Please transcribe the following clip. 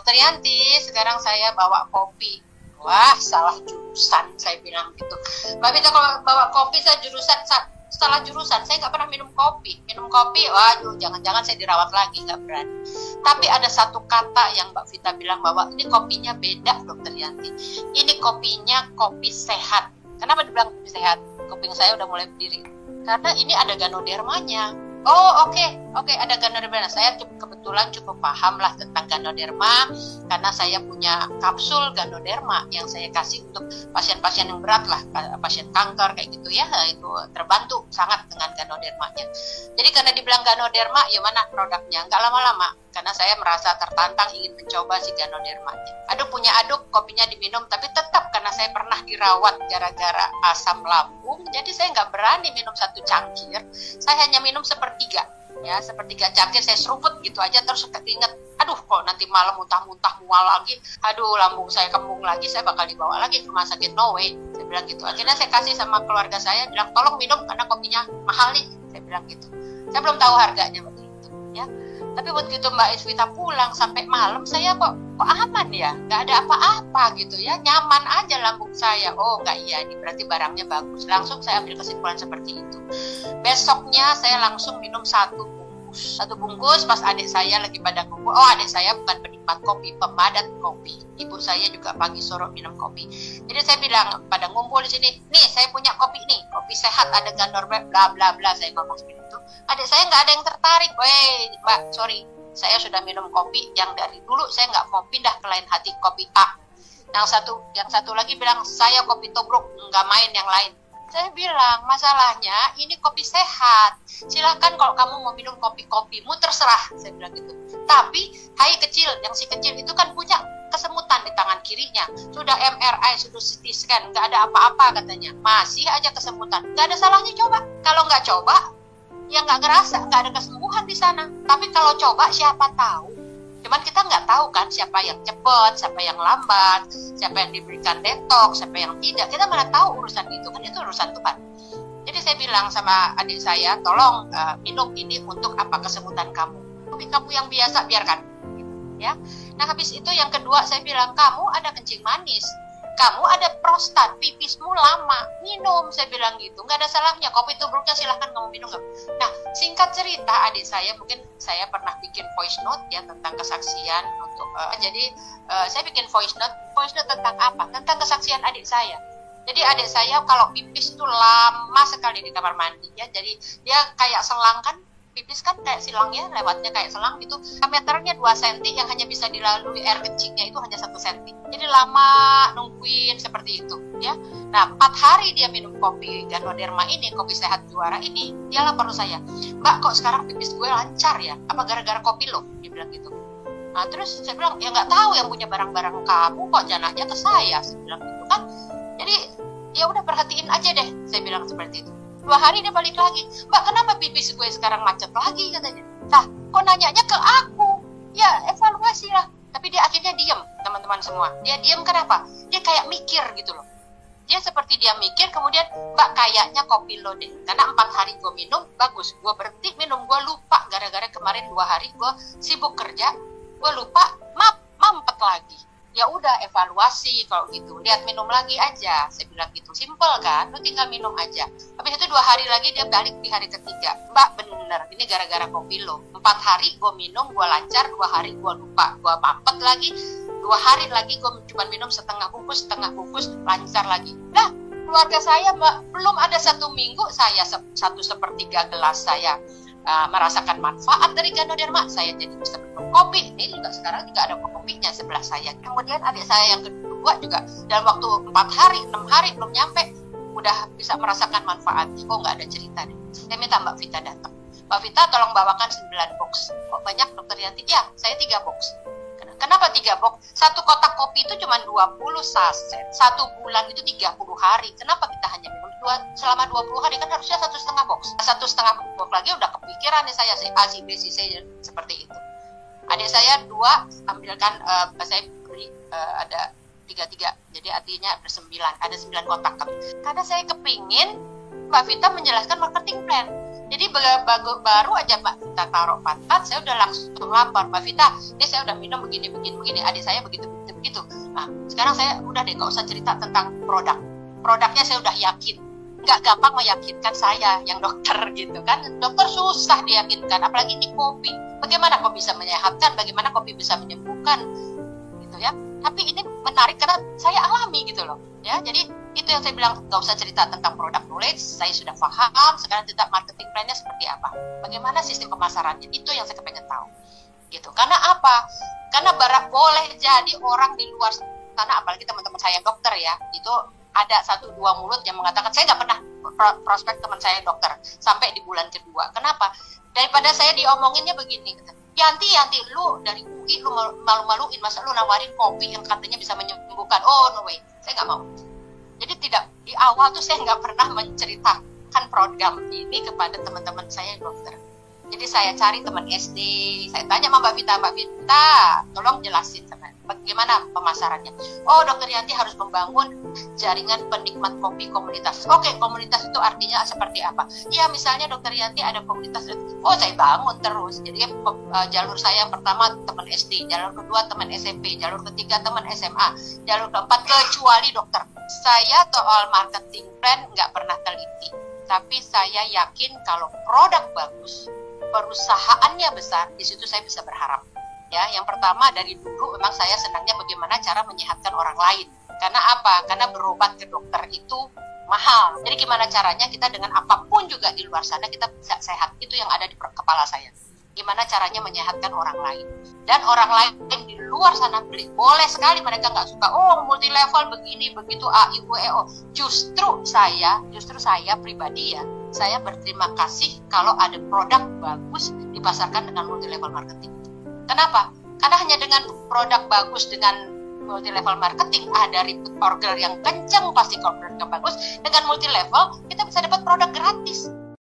Dokter Yanti, sekarang saya bawa kopi. Wah, salah jurusan, saya bilang gitu. Mbak Vita, kalau bawa kopi saya salah jurusan. Saya nggak pernah minum kopi. Waduh, jangan-jangan saya dirawat lagi, nggak berani. Tapi ada satu kata yang Mbak Vita bilang bahwa ini kopinya beda, Dokter Yanti. Ini kopinya kopi sehat. Kenapa dibilang kopi sehat? Kuping saya udah mulai berdiri. Karena ini ada ganodermanya. Oh, oke, ada ganoderma. Saya kebetulan cukup paham lah tentang ganoderma karena saya punya kapsul ganoderma yang saya kasih untuk pasien-pasien yang berat lah, pasien kanker kayak gitu ya, itu terbantu sangat dengan ganodermanya. Jadi karena dibilang ganoderma, ya mana produknya? Nggak lama-lama, karena saya merasa tertantang ingin mencoba si ganodermanya. Punya aduk, kopinya diminum, tapi tetap karena saya pernah dirawat gara-gara asam lambung, jadi saya nggak berani minum 1 cangkir, saya hanya minum sepertiga cangkir, saya seruput gitu aja, terus keinget, aduh kok nanti malam muntah-muntah mual lagi, aduh lambung saya kembung lagi, saya bakal dibawa lagi ke rumah sakit, no way, saya bilang gitu. Akhirnya saya kasih sama keluarga saya, bilang tolong minum karena kopinya mahal nih, saya bilang gitu. Saya belum tahu harganya waktu itu, ya. Tapi begitu Mbak Iswita pulang sampai malam, saya kok aman ya, nggak ada apa-apa gitu ya, nyaman aja lambung saya. Oh nggak, iya, ini berarti barangnya bagus. Langsung saya ambil kesimpulan seperti itu. Besoknya saya langsung minum 1 bungkus pas adik saya lagi pada ngumpul. Oh, adik saya bukan penikmat kopi, pemadat kopi. Ibu saya juga pagi sore minum kopi. Jadi saya bilang pada ngumpul di sini, nih saya punya kopi nih, kopi sehat, ada ganoderma, bla bla bla, saya ngomong seperti itu. Adik saya nggak ada yang tertarik. Weh, Mbak, sorry, saya sudah minum kopi yang dari dulu saya nggak mau pindah ke lain hati, kopi A. Yang satu lagi bilang saya kopi tobruk, nggak main yang lain. Saya bilang, masalahnya ini kopi sehat. Silakan kalau kamu mau minum kopimu terserah, saya bilang gitu. Tapi, hai kecil, yang si kecil itu kan punya kesemutan di tangan kirinya. Sudah MRI, sudah CT scan, nggak ada apa-apa katanya. Masih aja kesemutan. Nggak ada salahnya coba. Kalau nggak coba, ya nggak ngerasa, nggak ada kesembuhan di sana. Tapi kalau coba, siapa tahu. Cuman kita nggak tahu kan siapa yang cepat, siapa yang lambat, siapa yang diberikan detox, siapa yang tidak. Kita mana tahu urusan itu, kan itu urusan Tuhan. Jadi saya bilang sama adik saya, tolong minum ini untuk apa, kesemutan kamu. Tapi kamu yang biasa biarkan, gitu, ya. Nah habis itu yang kedua saya bilang, kamu ada kencing manis, kamu ada prostat, pipismu lama, minum, saya bilang gitu, nggak ada salahnya, kopi tubruknya silahkan kamu minum. Nah singkat cerita, adik saya, mungkin saya pernah bikin voice note ya tentang kesaksian untuk jadi saya bikin voice note tentang apa? Tentang kesaksian adik saya. Jadi adik saya kalau pipis itu lama sekali di kamar mandi ya, jadi dia kayak selang kan, pipis kan kayak silang ya, lewatnya kayak selang gitu, diameternya 2 cm yang hanya bisa dilalui air kencingnya itu hanya 1 cm. Jadi lama nungguin seperti itu ya. Nah 4 hari dia minum kopi ganoderma ini, kopi sehat juara ini, dia lapor saya, Mbak kok sekarang pipis gue lancar ya, apa gara-gara kopi lo? Dia bilang gitu. Nah terus saya bilang, ya nggak tahu, yang punya barang-barang kamu kok janaknya ke saya bilang gitu kan. Jadi ya udah perhatiin aja deh, saya bilang seperti itu. 2 hari dia balik lagi, Mbak kenapa pipis gue sekarang macet lagi katanya. Nah kok nanyanya ke aku, ya evaluasi lah. Tapi dia akhirnya diam, teman-teman semua. Dia diam kenapa? Dia kayak mikir gitu loh. Dia seperti dia mikir, kemudian Mbak kayaknya kopi lo deh, karena 4 hari gue minum bagus, gue berhenti minum, gue lupa gara-gara kemarin 2 hari gue sibuk kerja, gue lupa, mampet lagi. Ya udah evaluasi kalau gitu, lihat minum lagi aja, saya bilang gitu, simple kan, lu tinggal minum aja. Habis itu 2 hari lagi dia balik di hari ketiga, Mbak bener, ini gara-gara kopi lo, 4 hari gue minum, gue lancar, 2 hari gue lupa, gue mampet lagi, 2 hari lagi gue cuma minum setengah bungkus, lancar lagi. Nah keluarga saya Mbak, belum ada 1 minggu saya 1/3 gelas saya merasakan manfaat dari ganoderma, saya jadi bisa minum kopi. Ini juga sekarang juga ada kopinya sebelah saya. Kemudian adik saya yang kedua juga dalam waktu 4 hari, 6 hari belum nyampe udah bisa merasakan manfaatnya. Kok nggak ada cerita deh. Saya minta Mbak Vita datang. Mbak Vita tolong bawakan 9 box. Kok banyak Dokter Yanti? Ya, saya 3 box. Kenapa 3 box? 1 kotak kopi itu cuma 20 saset. 1 bulan itu 30 hari. Kenapa kita hanya minum selama 20 hari? Kan harusnya 1,5 box. 1,5 box lagi udah kepikiran nih saya, A, C, B, C, seperti itu. Adik saya 2 ambilkan, saya beri ada 3. Jadi artinya ada 9 kotak. Karena saya kepingin Mbak Vita menjelaskan marketing plan. Jadi baru aja Mbak Vita taruh pantat, saya udah langsung lapor, Mbak Vita, ini saya udah minum begini, adik saya begitu. Nah, sekarang saya udah deh, nggak usah cerita tentang produknya saya udah yakin. Nggak gampang meyakinkan saya yang dokter gitu kan. Dokter susah diyakinkan, apalagi ini kopi. Bagaimana kopi bisa menyehatkan, bagaimana kopi bisa menyembuhkan gitu ya. Tapi ini menarik karena saya alami gitu loh ya. Jadi itu yang saya bilang, nggak usah cerita tentang produk knowledge, saya sudah paham. Sekarang cerita marketing plan-nya seperti apa, bagaimana sistem pemasarannya, itu yang saya kepengen tahu gitu. Karena apa? Karena boleh jadi orang di luar sana, apalagi teman-teman saya yang dokter ya, itu ada 1-2 mulut yang mengatakan, saya nggak pernah prospek teman saya yang dokter sampai di bulan kedua. Kenapa? Daripada saya diomonginnya begini, Yanti, lu dari UI lu malu-maluin, masa lu nawarin kopi yang katanya bisa menyembuhkan? Oh no way, saya nggak mau. Jadi di awal tuh saya nggak pernah menceritakan program ini kepada teman-teman saya yang dokter. Jadi saya cari teman SD, saya tanya sama Mbak Vita, tolong jelasin bagaimana pemasarannya. Oh, Dokter Yanti harus membangun jaringan penikmat kopi komunitas. Oke, komunitas itu artinya seperti apa? Ya, misalnya Dokter Yanti ada komunitas. Oh, saya bangun terus. Jadi jalur saya yang pertama teman SD, jalur kedua teman SMP, jalur ketiga teman SMA, jalur keempat kecuali dokter. Saya soal marketing plan nggak pernah teliti. Tapi saya yakin kalau produk bagus, perusahaannya besar, di situ saya bisa berharap. Ya, yang pertama dari dulu memang saya senangnya bagaimana cara menyehatkan orang lain. Karena apa? Karena berobat ke dokter itu mahal. Jadi gimana caranya kita dengan apapun juga di luar sana kita bisa sehat. Itu yang ada di kepala saya. Gimana caranya menyehatkan orang lain. Dan orang lain di luar sana beli. Boleh sekali mereka nggak suka. Oh, multi level begini, begitu, A, I, U, E, O. Justru saya pribadi ya, saya berterima kasih kalau ada produk bagus dipasarkan dengan multi level marketing. Kenapa? Karena hanya dengan produk bagus dengan multi level marketing, ada repeat order yang kencang, pasti order yang bagus. Dengan multi level kita bisa dapat produk gratis.